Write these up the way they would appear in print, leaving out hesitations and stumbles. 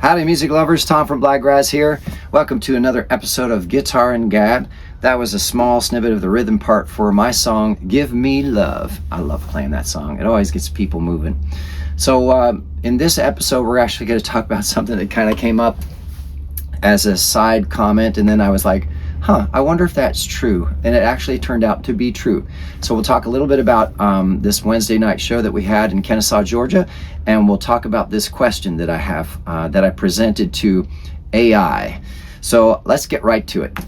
Howdy music lovers, Tom from Blakgraz here. Welcome to another episode of Guitar and Gad. That was a small snippet of the rhythm part for my song, Give Me Love. I love playing that song. It always gets people moving. So in this episode, we're actually going to talk about something that kind of came up as a side comment, and then I was like, I wonder if that's true. And it actually turned out to be true. So we'll talk a little bit about this Wednesday night show that we had in Kennesaw, Georgia, and we'll talk about this question that I have, that I presented to AI. So let's get right to it.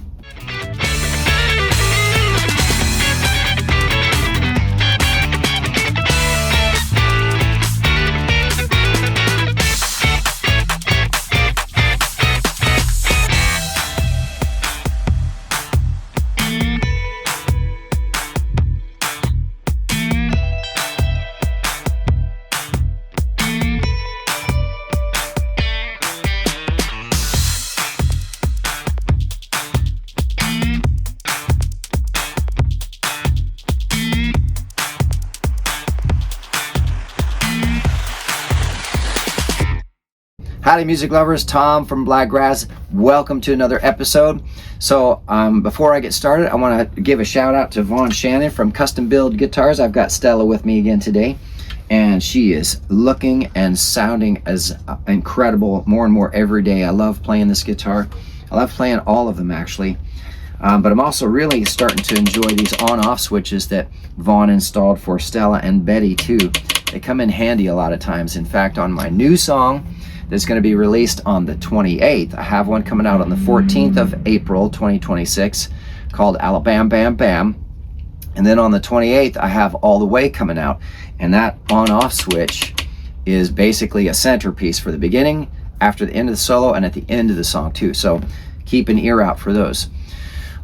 Howdy music lovers, Tom from Blakgraz. Welcome to another episode. So before I get started, I want to give a shout out to Vaughn Shannon from Custom Build Guitars. I've got Stella with me again today, and she is looking and sounding as incredible more and more every day. I love playing this guitar. I love playing all of them actually, but I'm also really starting to enjoy these on-off switches that Vaughn installed for Stella and Betty too. They come in handy a lot of times. In fact, on my new song that's going to be released on the 28th. I have one coming out on the 14th of April 2026 called Alabama Bam Bam. And then on the 28th I have All the Way coming out, and that on-off switch is basically a centerpiece for the beginning, after the end of the solo, and at the end of the song too. So keep an ear out for those.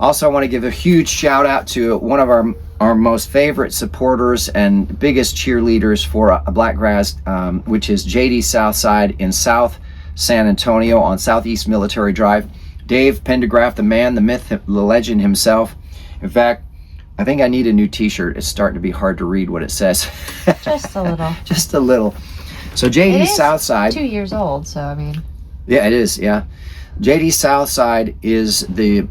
Also, I want to give a huge shout out to one of our most favorite supporters and biggest cheerleaders for Blakgraz, which is JD Southside in South San Antonio on Southeast Military Drive. Dave Pendergraft, the man, the myth, the legend himself. In fact, I think I need a new t-shirt. It's starting to be hard to read what it says. Just a little. Just a little. So JD Southside. 2 years old, so I mean. Yeah, it is, yeah. JD Southside is the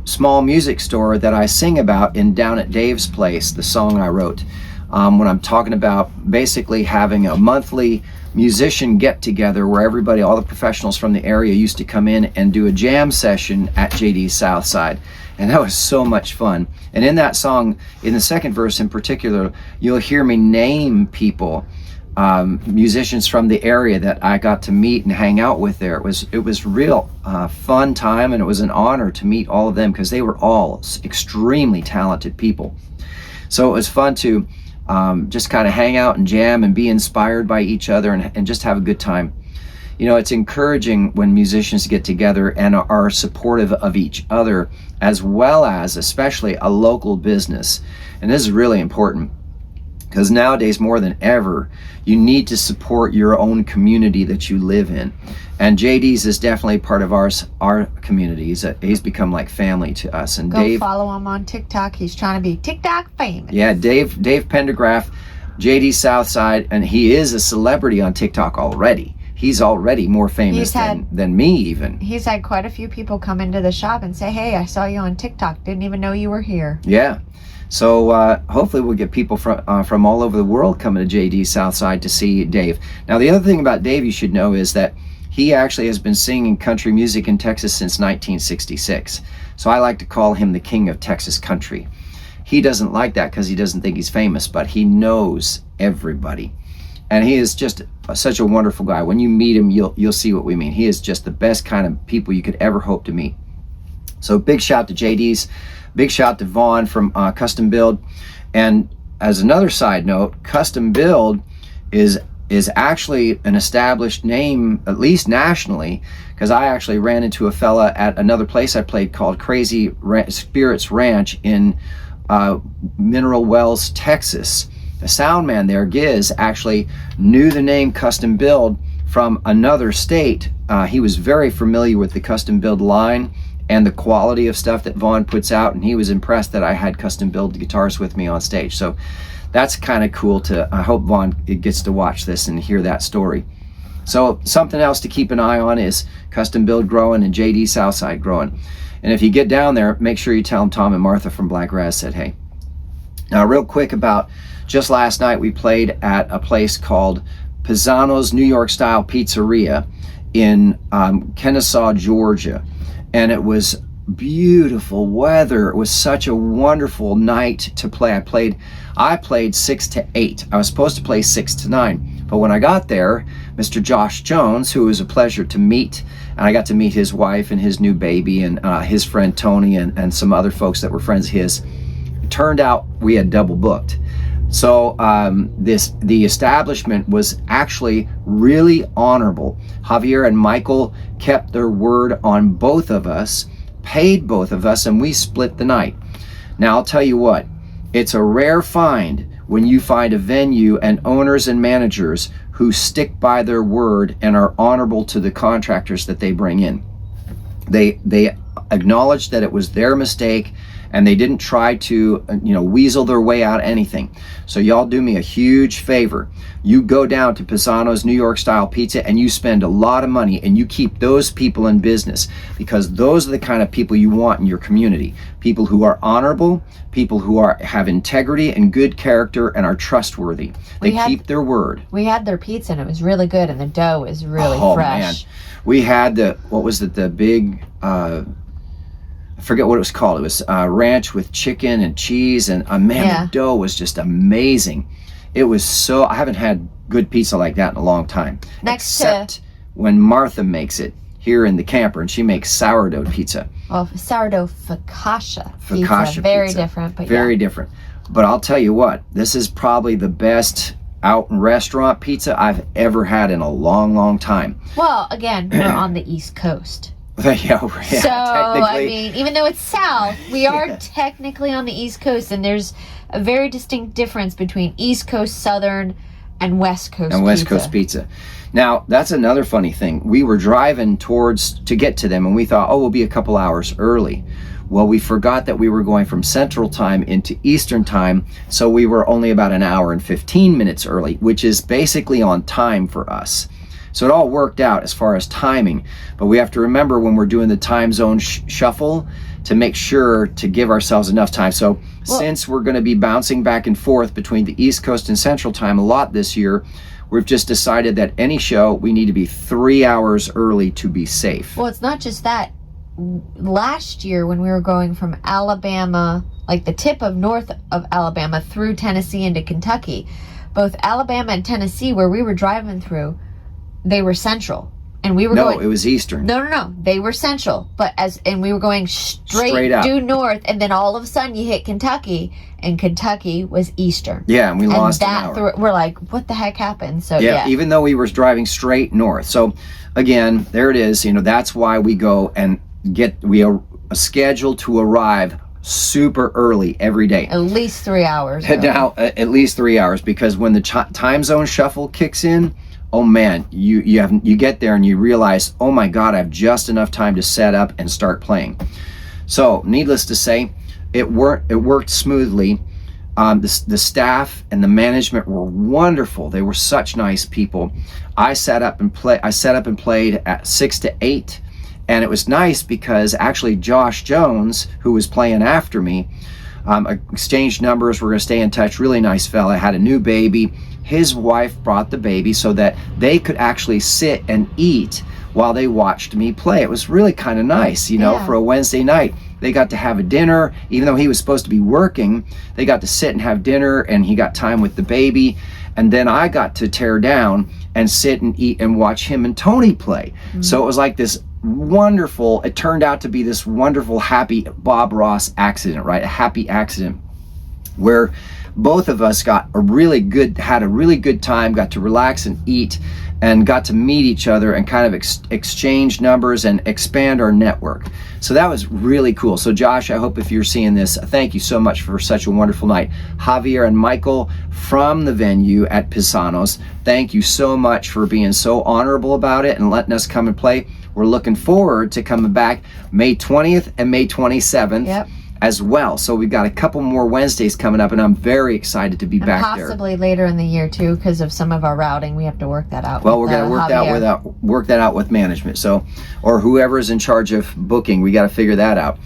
small music store that I sing about in Down at Dave's Place, the song I wrote, when I'm talking about basically having a monthly musician get together where everybody, all the professionals from the area used to come in and do a jam session at JD Southside. And that was so much fun. And in that song, in the second verse in particular, you'll hear me name people, musicians from the area that I got to meet and hang out with there. It was real fun time, and it was an honor to meet all of them because they were all extremely talented people. So it was fun to just kind of hang out and jam and be inspired by each other and just have a good time. You know, it's encouraging when musicians get together and are supportive of each other, as well as especially a local business. And this is really important, because nowadays more than ever, you need to support your own community that you live in. And JD's is definitely part of our community. He's become like family to us. And Go follow him on TikTok. He's trying to be TikTok famous. Yeah, Dave Pendergraft, JD Southside, and he is a celebrity on TikTok already. He's already more famous than me even. He's had quite a few people come into the shop and say, hey, I saw you on TikTok. Didn't even know you were here. Yeah. So hopefully we'll get people from all over the world coming to JD Southside to see Dave. Now the other thing about Dave you should know is that he actually has been singing country music in Texas since 1966. So I like to call him the king of Texas country. He doesn't like that because he doesn't think he's famous, but he knows everybody. And he is just such a wonderful guy. When you meet him, you'll see what we mean. He is just the best kind of people you could ever hope to meet. So big shout to JD's. Big shout to Vaughn from Custom Build. And as another side note, Custom Build is actually an established name, at least nationally, because I actually ran into a fella at another place I played called Crazy Spirits Ranch in Mineral Wells, Texas. The sound man there, Giz, actually knew the name Custom Build from another state. He was very familiar with the Custom Build line and the quality of stuff that Vaughn puts out, and he was impressed that I had Custom Build guitars with me on stage. So that's kind of cool to, I hope Vaughn gets to watch this and hear that story. So something else to keep an eye on is Custom Build growing and JD Southside growing. And if you get down there, make sure you tell them Tom and Martha from Blakgraz said hey. Now, real quick about just last night, we played at a place called Pisano's New York Style Pizzeria in Kennesaw, Georgia. And it was beautiful weather. It was such a wonderful night to play. I played 6 to 8. I was supposed to play 6 to 9. But when I got there, Mr. Josh Jones, who was a pleasure to meet, and I got to meet his wife and his new baby and his friend Tony and some other folks that were friends of his, it turned out we had double booked. So the establishment was actually really honorable. Javier and Michael kept their word on both of us, paid both of us, and we split the night. Now, I'll tell you what, it's a rare find when you find a venue and owners and managers who stick by their word and are honorable to the contractors that they bring in. They acknowledged that it was their mistake, and they didn't try to weasel their way out of anything. So y'all do me a huge favor. You go down to Pisano's New York Style Pizza and you spend a lot of money, and you keep those people in business, because those are the kind of people you want in your community. People who are honorable, people who have integrity and good character and are trustworthy. They keep their word. We had their pizza and it was really good, and the dough is really fresh. Man. We had the big, I forget what it was called. It was ranch with chicken and cheese, and the dough was just amazing. It was I haven't had good pizza like that in a long time. Except when Martha makes it here in the camper, and she makes sourdough pizza. Well, sourdough focaccia pizza. Very different, but very different. But I'll tell you what, this is probably the best out in restaurant pizza I've ever had in a long, long time. Well, again, we're on the East Coast. So, I mean, even though it's south, we are technically on the East Coast, and there's a very distinct difference between East Coast, Southern, and West Coast pizza. Now, that's another funny thing. We were driving to get to them, and we thought, we'll be a couple hours early. Well, we forgot that we were going from Central Time into Eastern Time, so we were only about an hour and 15 minutes early, which is basically on time for us. So it all worked out as far as timing, but we have to remember when we're doing the time zone shuffle to make sure to give ourselves enough time. So since we're going to be bouncing back and forth between the East Coast and Central Time a lot this year, we've just decided that any show, we need to be 3 hours early to be safe. Well, it's not just that. Last year when we were going from Alabama, like the tip of north of Alabama through Tennessee into Kentucky, both Alabama and Tennessee, where we were driving through, they were central, and we were going. No, it was eastern. No, they were central, and we were going straight up, due north, and then all of a sudden you hit Kentucky, and Kentucky was eastern. Yeah, and we lost an hour. We're like, what the heck happened? So even though we were driving straight north. So again, there it is. That's why we go and we are scheduled to arrive super early every day. At least 3 hours. Now, at least 3 hours, because when the time zone shuffle kicks in, oh man, you get there and you realize, oh my God, I have just enough time to set up and start playing. So, needless to say, it worked smoothly. The staff and the management were wonderful. They were such nice people. I set up and played at 6 to 8. And it was nice because actually Josh Jones, who was playing after me, exchanged numbers. We're going to stay in touch. Really nice fella. Had a new baby. His wife brought the baby so that they could actually sit and eat while they watched me play. It was really kind of nice, for a Wednesday night. They got to have a dinner. Even though he was supposed to be working, they got to sit and have dinner, and he got time with the baby. And then I got to tear down and sit and eat and watch him and Tony play. Mm-hmm. So it was like this it turned out to be this wonderful, happy Bob Ross accident, right? A happy accident where both of us had a really good time, got to relax and eat, and got to meet each other and kind of exchange numbers and expand our network. So that was really cool. So Josh, I hope if you're seeing this, thank you so much for such a wonderful night. Javier and Michael from the venue at Pisano's, thank you so much for being so honorable about it and letting us come and play. We're looking forward to coming back May 20th and May 27th. Yep. as well. So we've got a couple more Wednesdays coming up, and I'm very excited to be and back there. possibly later in the year too, because of some of our routing. We have to work that out. Well, we're going to work that out with management. So, or whoever's in charge of booking, we got to figure that out.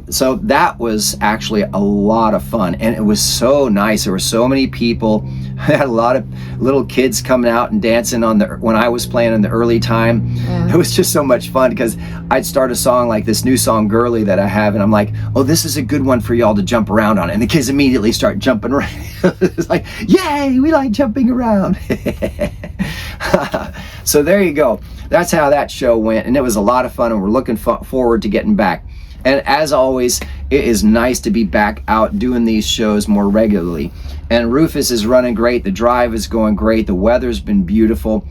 So that was actually a lot of fun, and it was so nice. There were so many people. I had a lot of little kids coming out and dancing when I was playing in the early time. Yeah. It was just so much fun because I'd start a song like this new song Girly that I have, and I'm like, oh, this is a good one for y'all to jump around on, and the kids immediately start jumping around. It's like, yay, we like jumping around. So there you go. That's how that show went, and it was a lot of fun, and we're looking forward to getting back. And as always, it is nice to be back out doing these shows more regularly. And Rufus is running great. The drive is going great. The weather's been beautiful.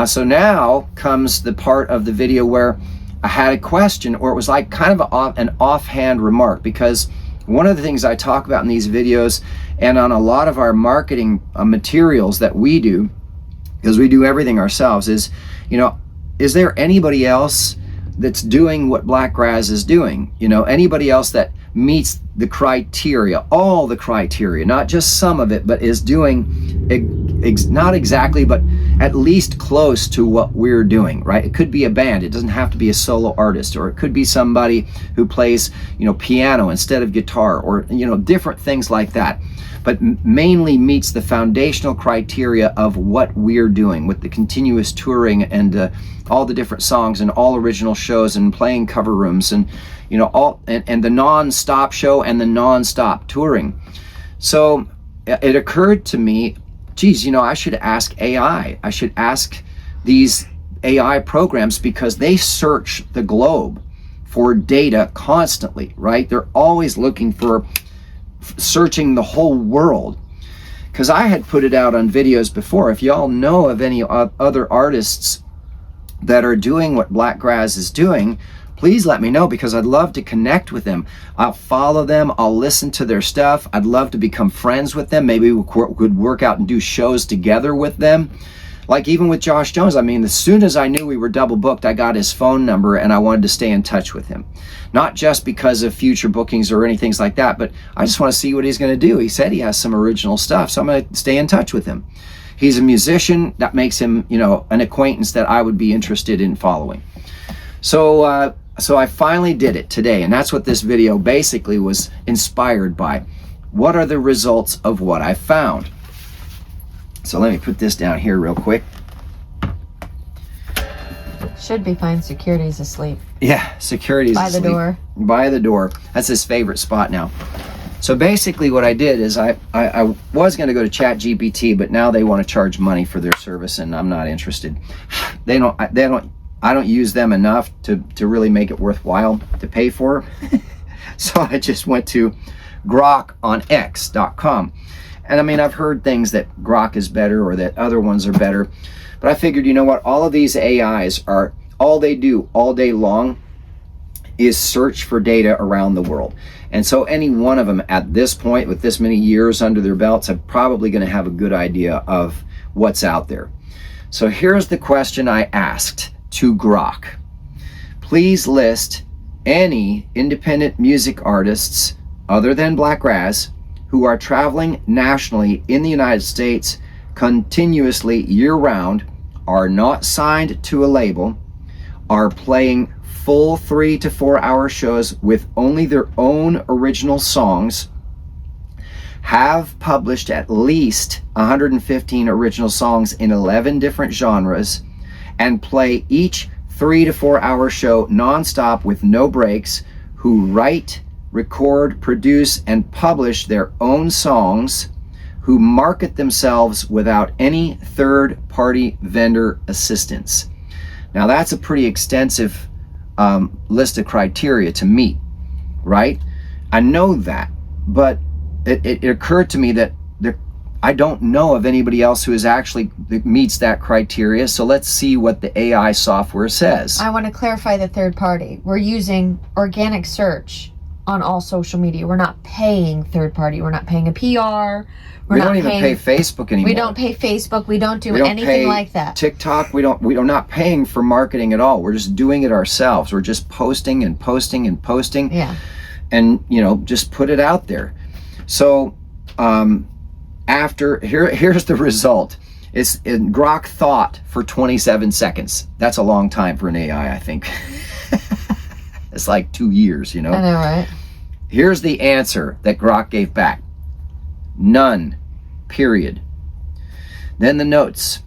So now comes the part of the video where I had a question, or it was like kind of an offhand remark, because one of the things I talk about in these videos and on a lot of our marketing materials that we do, because we do everything ourselves, is, you know, is there anybody else that's doing what Blakgraz is doing? You know, anybody else that meets the criteria, all the criteria, not just some of it, but is doing not exactly, but at least close to what we're doing, right? It could be a band. It doesn't have to be a solo artist, or it could be somebody who plays, you know, piano instead of guitar, or, you know, different things like that. But mainly meets the foundational criteria of what we're doing with the continuous touring and all the different songs and all original shows and playing cover rooms and, you know, all and the non-stop show and the non-stop touring. So it occurred to me, geez, you know, I should ask AI. I should ask these AI programs, because they search the globe for data constantly, right? They're always looking for searching the whole world. Because I had put it out on videos before. If y'all know of any other artists that are doing what Blakgraz is doing, please let me know, because I'd love to connect with them. I'll follow them. I'll listen to their stuff. I'd love to become friends with them. Maybe we could work out and do shows together with them. Like even with Josh Jones, I mean, as soon as I knew we were double booked, I got his phone number and I wanted to stay in touch with him. Not just because of future bookings or anything like that, but I just want to see what he's going to do. He said he has some original stuff, so I'm going to stay in touch with him. He's a musician. That makes him, you know, an acquaintance that I would be interested in following. So I finally did it today, and that's what this video basically was inspired by. What are the results of what I found? So let me put this down here real quick. Should be fine. Security's asleep. Yeah, security's asleep. By the door. By the door. That's his favorite spot now. So basically what I did is I was going to go to ChatGPT, but now they want to charge money for their service, and I'm not interested. I don't use them enough to really make it worthwhile to pay for. So I just went to Grok on X.com. And I mean, I've heard things that Grok is better or that other ones are better, but I figured, you know what, all of these AIs are, all they do all day long is search for data around the world. And so any one of them at this point, with this many years under their belts, are probably going to have a good idea of what's out there. So here's the question I asked to Grok. Please list any independent music artists other than Blakgraz who are traveling nationally in the United States continuously year-round, are not signed to a label, are playing full 3 to 4 hour shows with only their own original songs, have published at least 115 original songs in 11 different genres, and play each 3 to 4 hour show non-stop with no breaks, who write, record, produce, and publish their own songs, who market themselves without any third-party vendor assistance. Now that's a pretty extensive list of criteria to meet, right? I know that, but it occurred to me that I don't know of anybody else who that meets that criteria, so let's see what the AI software says. I want to clarify the third party. We're using organic search on all social media. We're not paying third party. We're not paying a PR. We don't even pay Facebook anymore. We don't pay Facebook. We don't do anything like that. TikTok, we're not paying for marketing at all. We're just doing it ourselves. We're just posting and posting and posting. Yeah. and just put it out there. So here's the result. Grok thought for 27 seconds. That's a long time for an AI, I think. It's like 2 years, I know, right? Here's the answer that Grok gave back. None, period. Then the notes.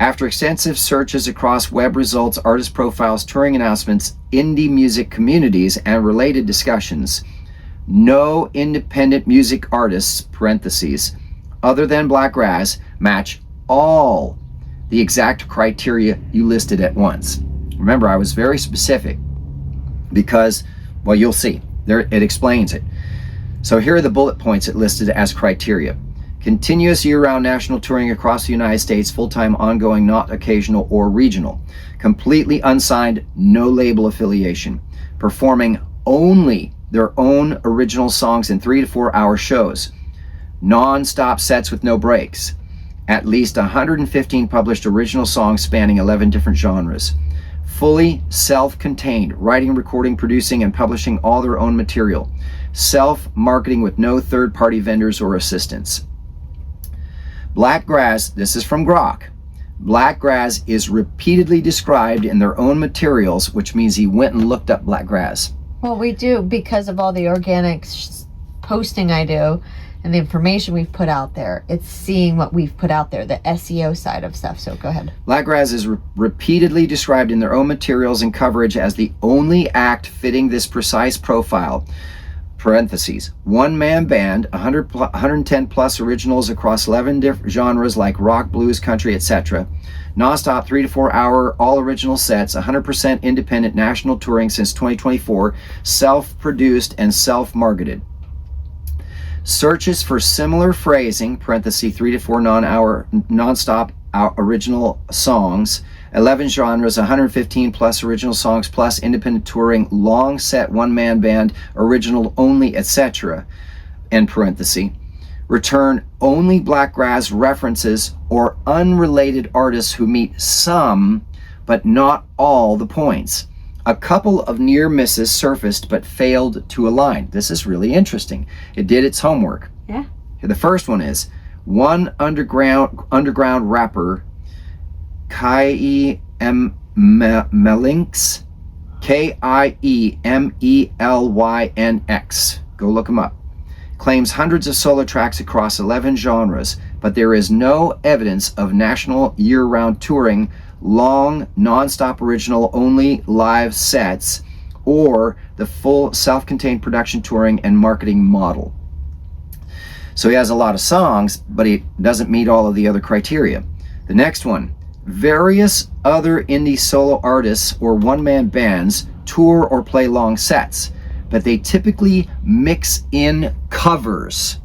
After extensive searches across web results, artist profiles, touring announcements, indie music communities, and related discussions, no independent music artists, parentheses, other than Blakgraz, match all the exact criteria you listed at once. Remember, I was very specific because, well, you'll see. There, it explains it. So here are the bullet points it listed as criteria. Continuous year-round national touring across the United States, full-time, ongoing, not occasional or regional. Completely unsigned, no label affiliation. Performing only their own original songs in 3 to 4 hour shows. Non-stop sets with no breaks. At least 115 published original songs spanning 11 different genres. Fully self-contained, writing, recording, producing, and publishing all their own material. Self-marketing with no third-party vendors or assistants. Blakgraz, this is from Grok. Blakgraz is repeatedly described in their own materials, which means he went and looked up Blakgraz. Well, we do because of all the organic posting I do and the information we've put out there. It's seeing what we've put out there, the SEO side of stuff. So go ahead. Blakgraz is repeatedly described in their own materials and coverage as the only act fitting this precise profile. Parentheses, one-man band, 110 plus originals across 11 different genres like rock, blues, country, etc. Non-stop 3 to 4 hour all original sets, 100% independent national touring since 2024, self-produced and self-marketed. Searches for similar phrasing, parentheses, 3 to 4 non-stop original songs, 11 genres, 115 plus original songs, plus independent touring, long set, one-man band, original only, etc. In parentheses, return only Blakgraz references or unrelated artists who meet some, but not all, the points. A couple of near misses surfaced but failed to align. This is really interesting. It did its homework. Yeah. The first one is one underground rapper, Kiemelynx, Kiemelynx, go look him up, claims hundreds of solo tracks across 11 genres, but there is no evidence of national year-round touring, long, non-stop original only live sets, or the full self-contained production touring and marketing model. So he has a lot of songs, but he doesn't meet all of the other criteria. The next one, various other indie solo artists or one-man bands tour or play long sets, but they typically mix in covers.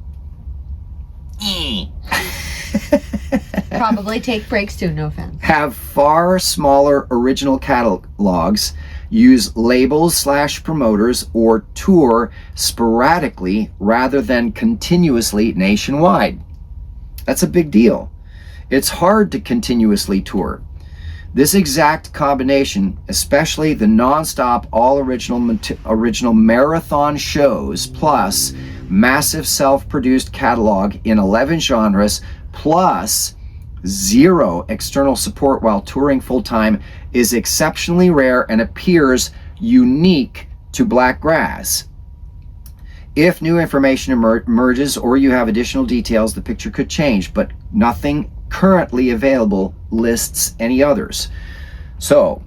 Probably take breaks too, no offense. Have far smaller original catalogs, use labels/promoters, or tour sporadically rather than continuously nationwide. That's a big deal. It's hard to continuously tour. This exact combination, especially the non-stop all original marathon shows plus massive self-produced catalog in 11 genres plus 0 external support while touring full-time, is exceptionally rare and appears unique to Blakgraz. If new information emerges or you have additional details, the picture could change, but nothing currently available lists any others. So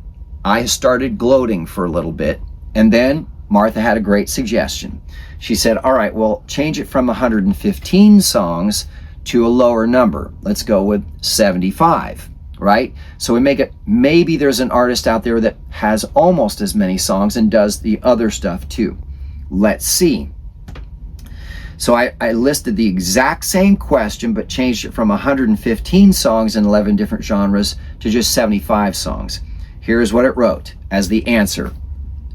I started gloating for a little bit, and then Martha had a great suggestion. She said, all right, well, change it from 115 songs to a lower number. Let's go with 75, right? So we make it, maybe there's an artist out there that has almost as many songs and does the other stuff too. Let's see. So I listed the exact same question, but changed it from 115 songs in 11 different genres to just 75 songs. Here's what it wrote as the answer.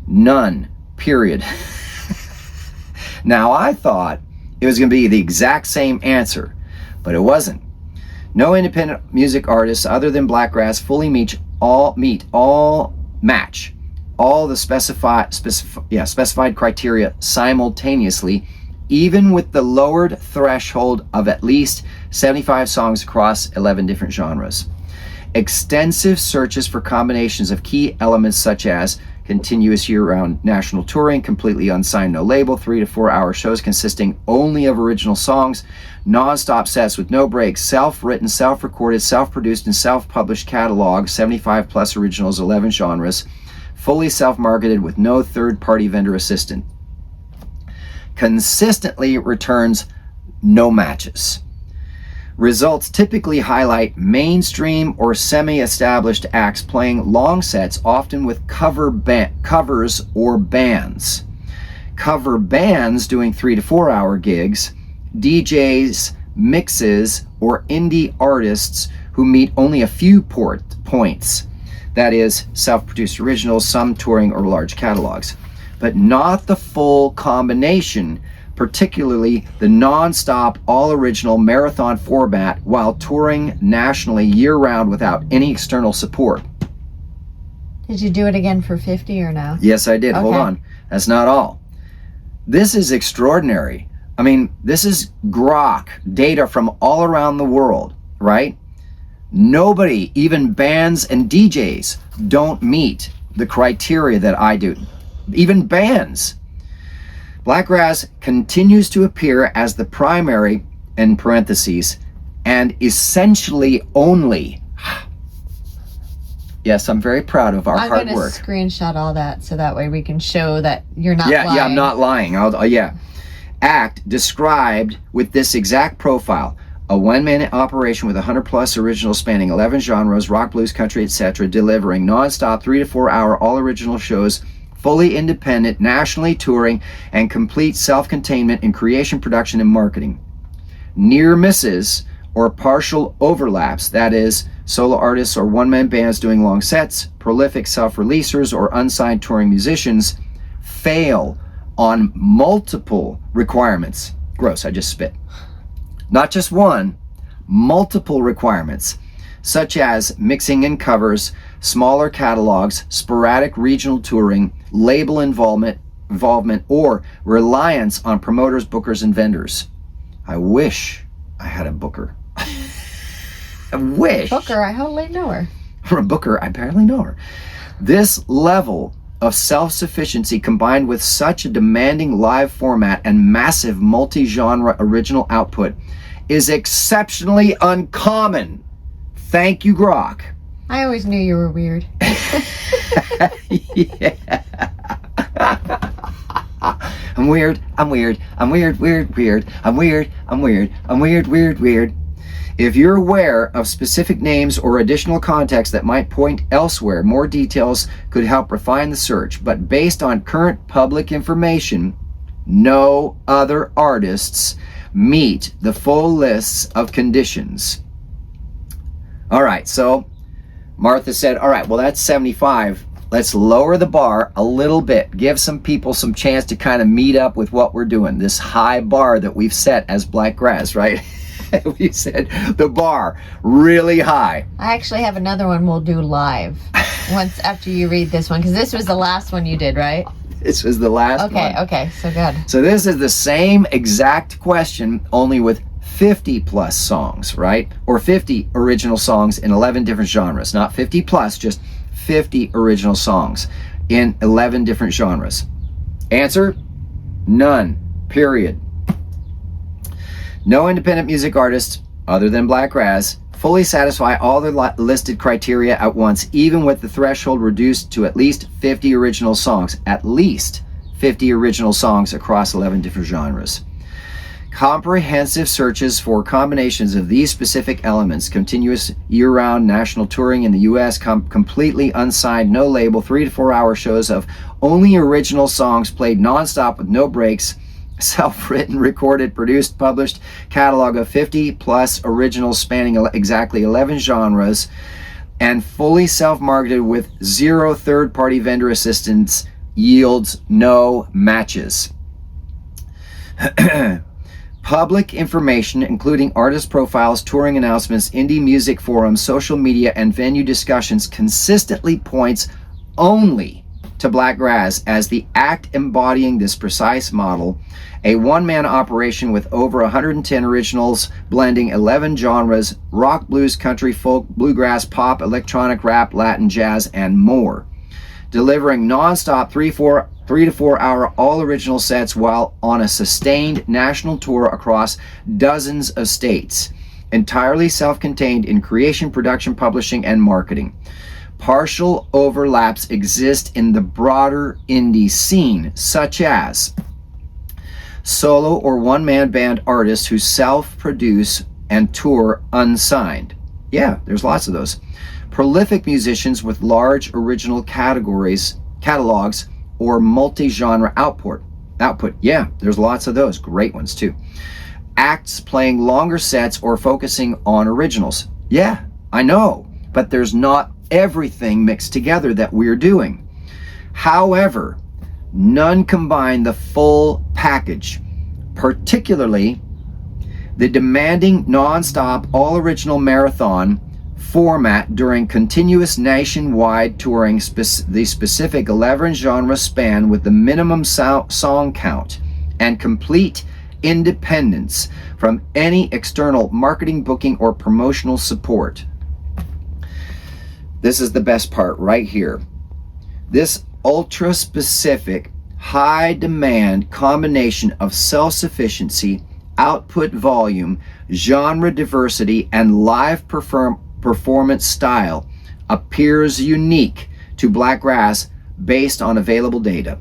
None, period. Now I thought it was going to be the exact same answer, but it wasn't. No independent music artists other than Blakgraz fully match all the specified criteria simultaneously, even with the lowered threshold of at least 75 songs across 11 different genres. Extensive searches for combinations of key elements such as continuous year-round national touring, completely unsigned, no label, 3 to 4 hour shows consisting only of original songs, non-stop sets with no breaks, self-written, self-recorded, self-produced, and self-published catalog, 75 plus originals, 11 genres, fully self-marketed with no third-party vendor assistant. Consistently returns no matches. Results typically highlight mainstream or semi-established acts playing long sets, often with covers or bands. Cover bands doing 3 to 4 hour gigs, DJs, mixes, or indie artists who meet only a few points. That is, self-produced originals, some touring or large catalogs, but not the full combination, particularly the non-stop, all-original marathon format while touring nationally year-round without any external support. Did you do it again for 50 or no? Yes, I did. Okay. Hold on. That's not all. This is extraordinary. I mean, this is grok data from all around the world, right? Nobody, even bands and DJs, don't meet the criteria that I do. Even bands. Blakgraz continues to appear as the primary, in parentheses, and essentially only. Yes, I'm very proud of our hard work. I'm going to screenshot all that so that way we can show that you're not lying. Yeah, I'm not lying. Act described with this exact profile. A one-man operation with 100 plus originals spanning 11 genres, rock, blues, country, etc., delivering non-stop 3 to 4 hour all original shows, fully independent, nationally touring, and complete self-containment in creation, production, and marketing. Near misses or partial overlaps, that is, solo artists or one-man bands doing long sets, prolific self-releasers, or unsigned touring musicians, fail on multiple requirements. Gross, I just spit. Not just one, multiple requirements, such as mixing and covers, smaller catalogs, sporadic regional touring, label involvement, or reliance on promoters, bookers, and vendors. I wish I had a booker. I wish. Booker, I hardly know her. Or a booker, I barely know her. This level of self-sufficiency combined with such a demanding live format and massive multi-genre original output is exceptionally uncommon. Thank you, grok. I always knew you were weird. Yeah. I'm weird. I'm weird. I'm weird, weird, weird. I'm weird. I'm weird. I'm weird, weird, weird. If you're aware of specific names or additional context that might point elsewhere, more details could help refine the search. But based on current public information, no other artists meet the full lists of conditions. All right, so Martha said, all right, well, that's 75. Let's lower the bar a little bit. Give some people some chance to kind of meet up with what we're doing. This high bar that we've set as Blakgraz, right? We said the bar really high. I actually have another one we'll do live once after you read this one, because this was the last one you did, right? This was the last one. Okay, so good. So this is the same exact question, only with 50 plus songs, right? Or 50 original songs in 11 different genres. Not 50 plus, just 50 original songs in 11 different genres. Answer? None. Period. No independent music artists, other than Blakgraz, fully satisfy all the listed criteria at once, even with the threshold reduced to at least 50 original songs. At least 50 original songs across 11 different genres. Comprehensive searches for combinations of these specific elements, continuous year-round national touring in the U.S., completely unsigned, no label, 3 to 4 hour shows of only original songs played non-stop with no breaks, self-written, recorded, produced, published catalog of 50 plus originals spanning exactly 11 genres, and fully self-marketed with 0 third-party vendor assistance yields no matches. Public information, including artist profiles, touring announcements, indie music forums, social media, and venue discussions, consistently points only to Blakgraz as the act embodying this precise model, a one-man operation with over 110 originals, blending 11 genres: rock, blues, country, folk, bluegrass, pop, electronic, rap, Latin, jazz, and more. Delivering non-stop 3 to 4 hour all original sets while on a sustained national tour across dozens of states. Entirely self-contained in creation, production, publishing, and marketing. Partial overlaps exist in the broader indie scene, such as solo or one-man band artists who self-produce and tour unsigned. Yeah, there's lots of those. Prolific musicians with large original catalogs, or multi-genre output. Yeah, there's lots of those. Great ones too. Acts playing longer sets or focusing on originals. Yeah, I know, but there's not everything mixed together that we're doing. However, none combine the full package, particularly the demanding non-stop all original marathon format during continuous nationwide touring, the specific 11 genre span with the minimum song count and complete independence from any external marketing, booking, or promotional support. This is the best part right here. This ultra specific, high demand combination of self-sufficiency, output volume, genre diversity, and live performance style appears unique to Blakgraz based on available data.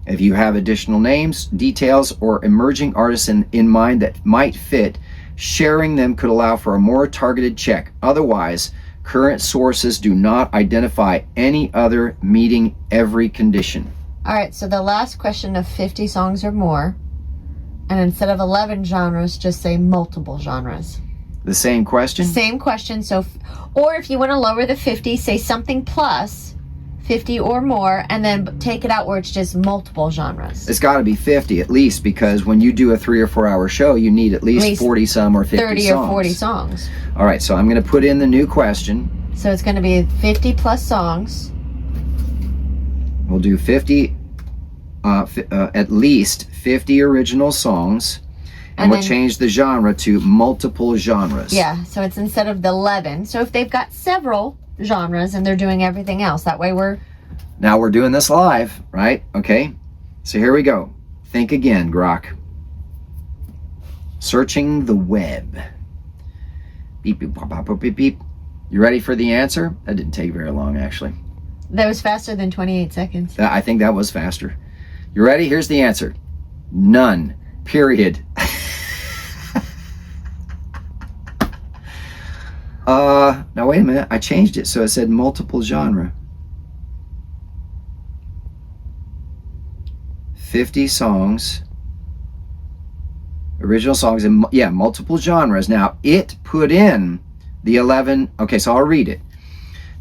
If you have additional names, details, or emerging artists in mind that might fit, sharing them could allow for a more targeted check. Otherwise, current sources do not identify any other meeting every condition. All right, so the last question of 50 songs or more, and instead of 11 genres, just say multiple genres. The same question? Same question. So, or if you want to lower the 50, say something plus 50 or more, and then take it out where it's just multiple genres. It's got to be 50 at least, because when you do a 3 or 4 hour show, you need at least 40 some or 50 30 songs. or 40 songs. All right, so I'm going to put in the new question. So it's going to be 50 plus songs. We'll do 50, at least 50 original songs. And we'll change the genre to multiple genres. Yeah, so it's instead of the 11. So if they've got several genres and they're doing everything else, that way Now we're doing this live, right? Okay, so here we go. Think again, Grok. Searching the web. Beep, beep, pop, pop, beep, beep. You ready for the answer? That didn't take very long, actually. That was faster than 28 seconds. I think that was faster. You ready? Here's the answer. None. Period. Now wait a minute, I changed it so it said multiple genre. 50 songs, original songs, and yeah, multiple genres. Now it put in the 11, okay, so I'll read it.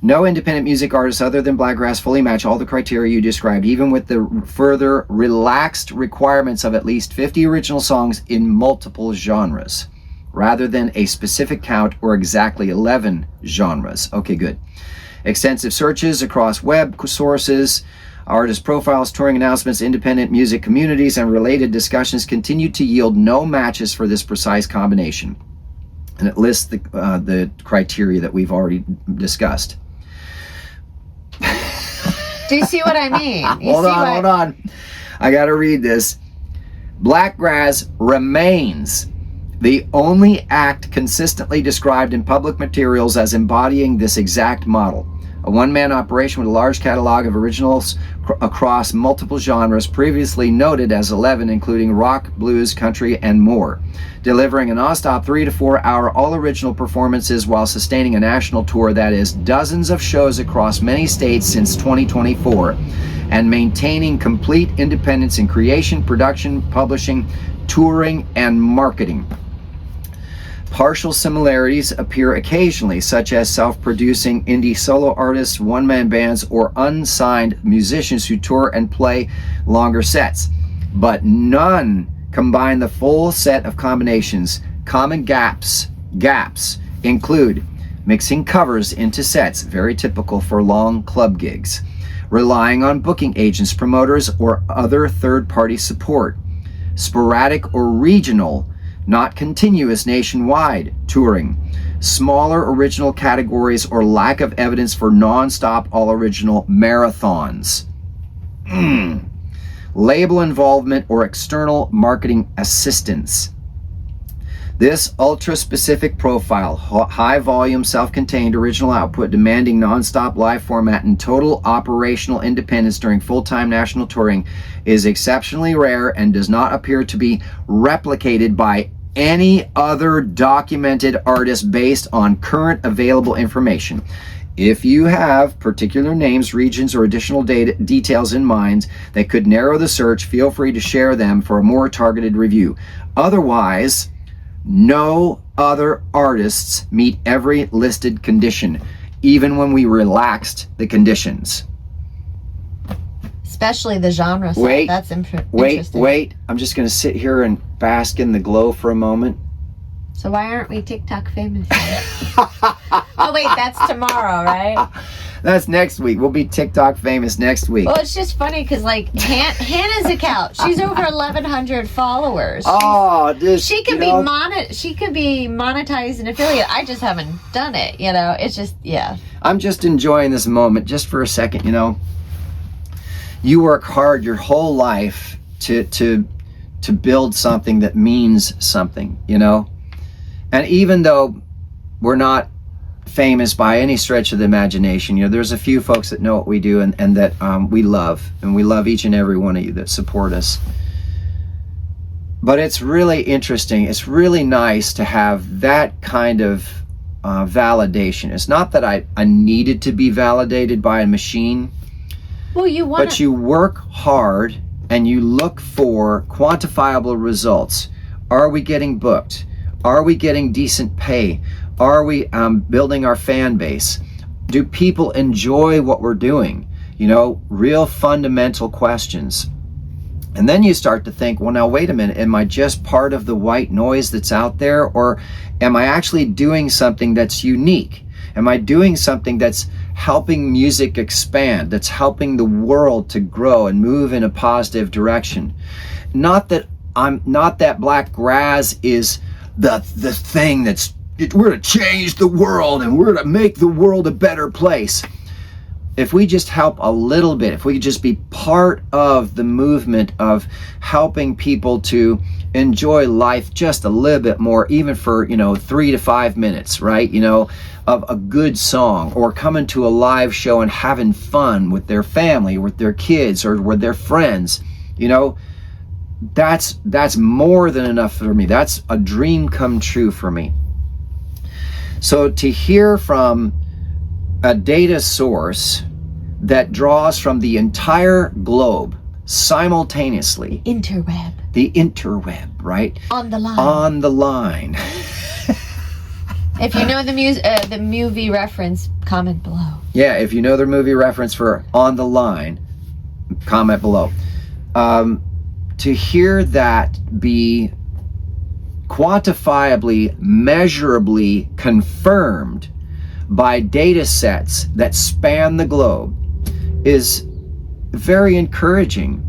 No independent music artists other than Blakgraz fully match all the criteria you described, even with the further relaxed requirements of at least 50 original songs in multiple genres, rather than a specific count or exactly 11 genres. Okay, good. Extensive searches across web sources, artist profiles, touring announcements, independent music communities, and related discussions continue to yield no matches for this precise combination. And it lists the criteria that we've already discussed. Do you see what I mean? Hold on. I got to read this. Blakgraz remains the only act consistently described in public materials as embodying this exact model. A one-man operation with a large catalog of originals across multiple genres, previously noted as 11, including rock, blues, country, and more. Delivering a non-stop 3 to 4 hour all-original performances while sustaining a national tour that is dozens of shows across many states since 2024, and maintaining complete independence in creation, production, publishing, touring, and marketing. Partial similarities appear occasionally, such as self-producing indie solo artists, one-man bands, or unsigned musicians who tour and play longer sets. But none combine the full set of combinations. Common gaps include mixing covers into sets, very typical for long club gigs, relying on booking agents, promoters, or other third-party support, sporadic or regional, not continuous nationwide touring, smaller original categories, or lack of evidence for non-stop all-original marathons. Label involvement or external marketing assistance. This ultra-specific profile, high volume, self-contained original output, demanding non-stop live format, and total operational independence during full-time national touring is exceptionally rare and does not appear to be replicated by any other documented artist based on current available information. If you have particular names, regions, or additional details in mind that could narrow the search, feel free to share them for a more targeted review. Otherwise, no other artists meet every listed condition, even when we relaxed the conditions. Especially the genre side. Wait, That's interesting. Wait. I'm just going to sit here and bask in the glow for a moment. So why aren't we TikTok famous? Oh wait, that's tomorrow, right? That's next week. We'll be TikTok famous next week. Well, it's just funny because like Hannah's account, she's over 1,100 followers. Oh, She could be monetized and affiliate. I just haven't done it. It's just I'm just enjoying this moment just for a second. You work hard your whole life to build something that means something. And even though we're not famous by any stretch of the imagination, there's a few folks that know what we do and that we love, and we love each and every one of you that support us. But it's really interesting. It's really nice to have that kind of validation. It's not that I needed to be validated by a machine. Well, but you work hard and you look for quantifiable results. Are we getting booked? Are we getting decent pay? Are we building our fan base? Do people enjoy what we're doing? Real fundamental questions. And then you start to think, well, now wait a minute, am I just part of the white noise that's out there? Or am I actually doing something that's unique? Am I doing something that's helping music expand, that's helping the world to grow and move in a positive direction? Not that Blakgraz is the thing we're to change the world and we're to make the world a better place. If we just help a little bit, if we could just be part of the movement of helping people to enjoy life just a little bit more, even for 3 to 5 minutes, right? Of a good song, or coming to a live show and having fun with their family, with their kids, or with their friends, that's more than enough for me. That's a dream come true for me. So to hear from a data source that draws from the entire globe simultaneously. The interweb, right? On the line. If you know the movie reference, comment below. Yeah, if you know the movie reference for On the Line, comment below. To hear that be quantifiably, measurably confirmed by data sets that span the globe is very encouraging.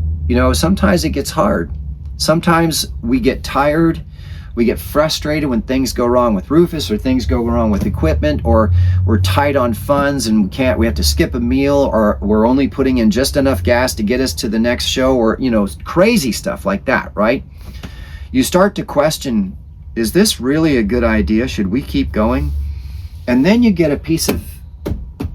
Sometimes it gets hard. Sometimes we get tired. We get frustrated when things go wrong with Rufus, or things go wrong with equipment, or we're tight on funds and we have to skip a meal, or we're only putting in just enough gas to get us to the next show, or crazy stuff like that, right? You start to question, is this really a good idea? Should we keep going? And then you get a piece of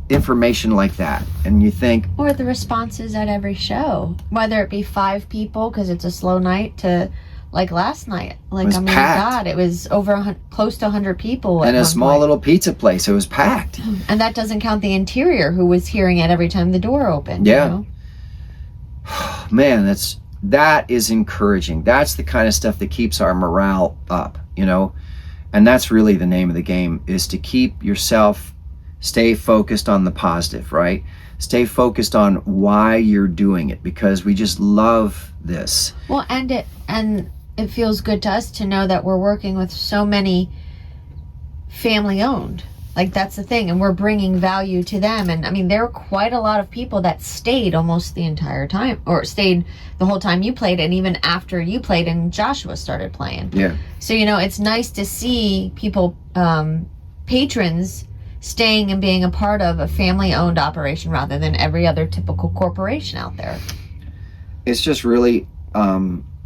information like that and you think, or the responses at every show, whether it be 5 people because it's a slow night, to like last night, like, my God, it was over close to 100 people. And a small little pizza place, it was packed. And that doesn't count the interior, who was hearing it every time the door opened. Yeah. Man, that is encouraging. That's the kind of stuff that keeps our morale up, and that's really the name of the game, is to keep yourself, stay focused on the positive, right? Stay focused on why you're doing it, because we just love this. Well, and it feels good to us to know that we're working with so many family owned. Like, that's the thing, and we're bringing value to them. And I mean, there were quite a lot of people that stayed almost the entire time, or stayed the whole time you played, and even after you played and Joshua started playing. Yeah. So, you know, it's nice to see people, patrons, staying and being a part of a family-owned operation rather than every other typical corporation out there. It's just really,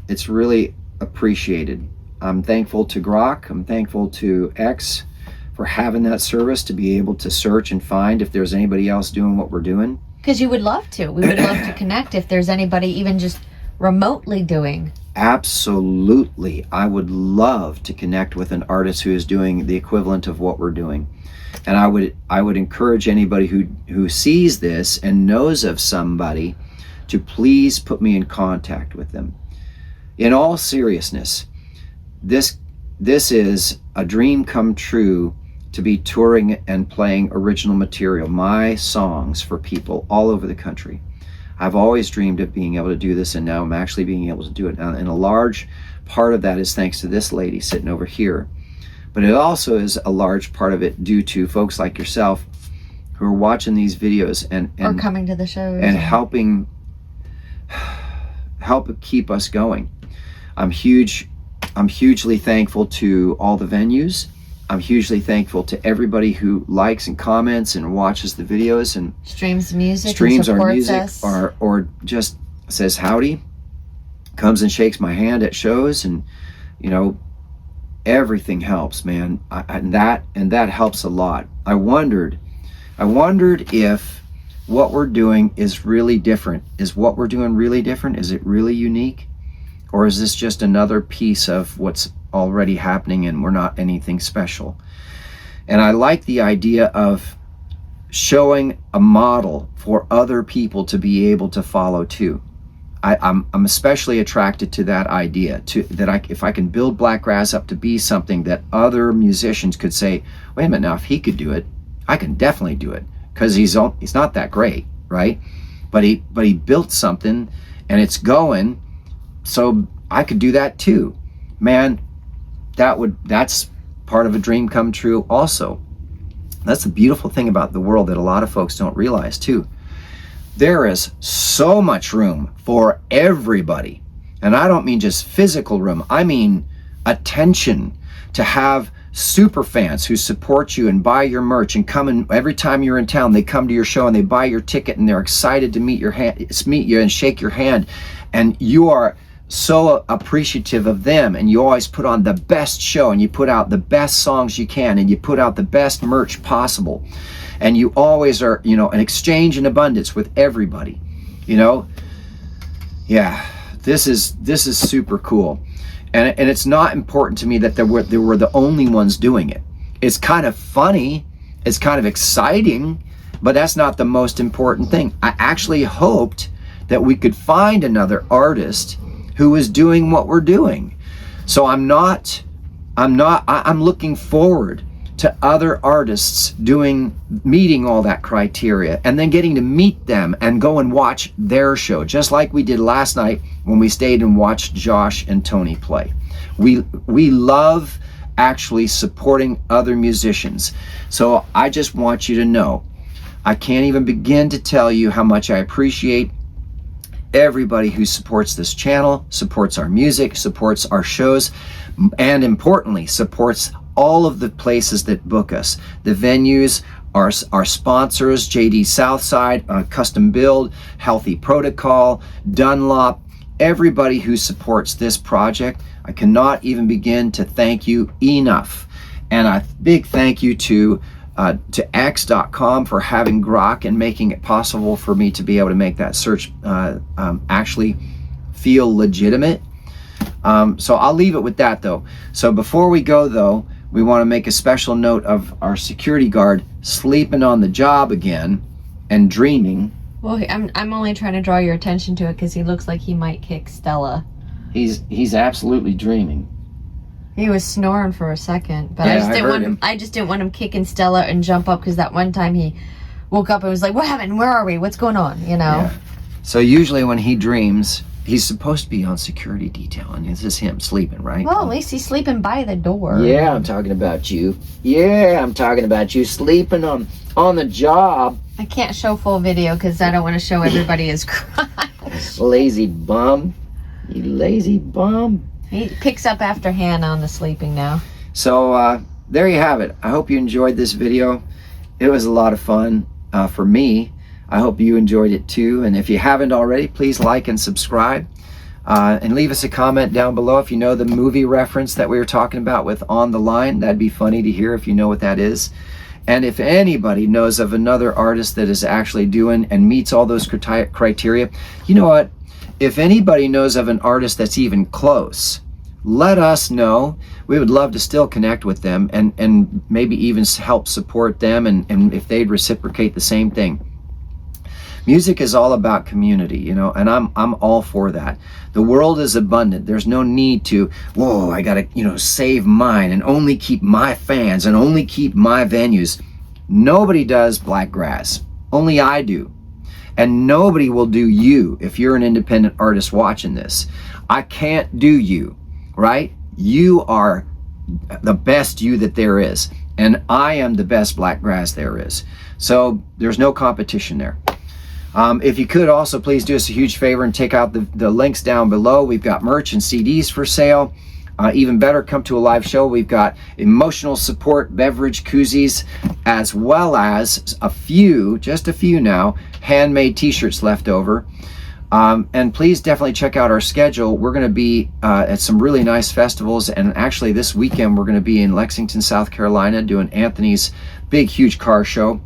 it's really appreciated. I'm thankful to Grok. I'm thankful to X for having that service to be able to search and find if there's anybody else doing what we're doing. Because you would love to. We would love to connect if there's anybody even just remotely doing. Absolutely. I would love to connect with an artist who is doing the equivalent of what we're doing. And I would encourage anybody who sees this and knows of somebody to please put me in contact with them. In all seriousness, this is a dream come true to be touring and playing original material, my songs, for people all over the country. I've always dreamed of being able to do this, and now I'm actually being able to do it. And a large part of that is thanks to this lady sitting over here. But it also is a large part of it due to folks like yourself who are watching these videos and or coming to the shows. And help keep us going. I'm hugely thankful to all the venues. I'm hugely thankful to everybody who likes and comments and watches the videos and streams music, streams and our music, us. or just says howdy, comes and shakes my hand at shows, and you know, everything helps, man. And that helps a lot. I wondered if what we're doing is really different. Is what we're doing really different? Is it really unique? Or is this just another piece of what's already happening and we're not anything special? And I like the idea of showing a model for other people to be able to follow too. I'm especially attracted to that idea, if I can build Blakgraz up to be something that other musicians could say, wait a minute, now if he could do it, I can definitely do it, because he's not that great, right? But he built something and it's going, so I could do that too. Man, that's part of a dream come true also. That's the beautiful thing about the world that a lot of folks don't realize too. There is so much room for everybody. And I don't mean just physical room. I mean attention, to have super fans who support you and buy your merch and come in every time you're in town. They come to your show and they buy your ticket and they're excited to meet you and shake your hand. And you are so appreciative of them, and you always put on the best show and you put out the best songs you can and you put out the best merch possible. And you always are, you know, an exchange in abundance with everybody, you know. Yeah, this is super cool. And it's not important to me that they were the only ones doing it. It's kind of funny, it's kind of exciting, but that's not the most important thing. I actually hoped that we could find another artist who is doing what we're doing. So I'm looking forward to other artists meeting all that criteria, and then getting to meet them and go and watch their show, just like we did last night when we stayed and watched Josh and Tony play. We love actually supporting other musicians. So I just want you to know, I can't even begin to tell you how much I appreciate everybody who supports this channel, supports our music, supports our shows, and importantly, supports all of the places that book us. The venues, our sponsors, JD Southside, Custom Build, Healthy Protocol, Dunlop, everybody who supports this project. I cannot even begin to thank you enough. And a big thank you to X.com for having Grok and making it possible for me to be able to make that search actually feel legitimate. So I'll leave it with that though. So before we go though, we want to make a special note of our security guard sleeping on the job again and dreaming. Well, I'm only trying to draw your attention to it because he looks like he might kick Stella. He's absolutely dreaming. He was snoring for a second, but Yeah, I just didn't want him kicking Stella and jump up, because that one time he woke up and was like, "What happened? Where are we? What's going on?" You know. Yeah. So usually when he dreams, He's supposed to be on security detail, and this is him sleeping, right? Well, at least he's sleeping by the door. Yeah, I'm talking about you. Yeah, I'm talking about you sleeping on the job. I can't show full video because I don't want to show everybody his crotch. Lazy bum. You lazy bum. He picks up after Hannah on the sleeping now. So there you have it. I hope you enjoyed this video. It was a lot of fun for me. I hope you enjoyed it too. And if you haven't already, please like and subscribe. And leave us a comment down below if you know the movie reference that we were talking about with On the Line. That'd be funny to hear if you know what that is. And if anybody knows of another artist that is actually doing and meets all those criteria, you know what? If anybody knows of an artist that's even close, let us know. We would love to still connect with them and maybe even help support them and if they'd reciprocate the same thing. Music is all about community, you know, and I'm all for that. The world is abundant. There's no need to, whoa, I gotta, you know, save mine and only keep my fans and only keep my venues. Nobody does Blakgraz. Only I do. And nobody will do you if you're an independent artist watching this. I can't do you, right? You are the best you that there is. And I am the best Blakgraz there is. So there's no competition there. If you could also please do us a huge favor and take out the links down below. We've got merch and CDs for sale. Even better, come to a live show. We've got emotional support, beverage koozies, as well as a few, just a few now, handmade t-shirts left over. And please definitely check out our schedule. We're going to be at some really nice festivals, and actually this weekend we're going to be in Lexington, South Carolina, doing Anthony's big, huge car show.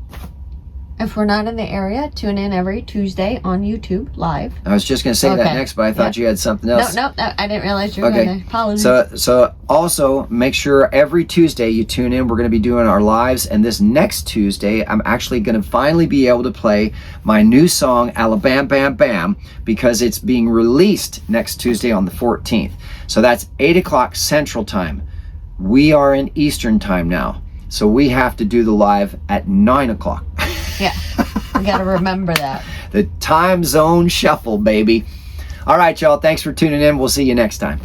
If we're not in the area, tune in every Tuesday on YouTube live. I was just going to say that next, but I thought you had something else. No, I didn't realize you were going to. Apologies. So also make sure every Tuesday you tune in. We're going to be doing our lives, and this next Tuesday, I'm actually going to finally be able to play my new song, Alabama Bam Bam, because it's being released next Tuesday on the 14th. So that's 8 o'clock Central Time. We are in Eastern Time now, so we have to do the live at 9 o'clock. Yeah, we got to remember that. The time zone shuffle, baby. All right, y'all. Thanks for tuning in. We'll see you next time.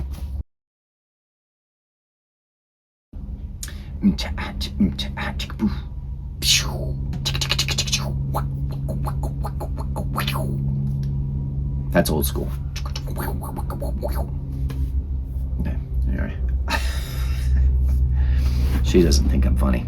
That's old school. Okay, all right. She doesn't think I'm funny.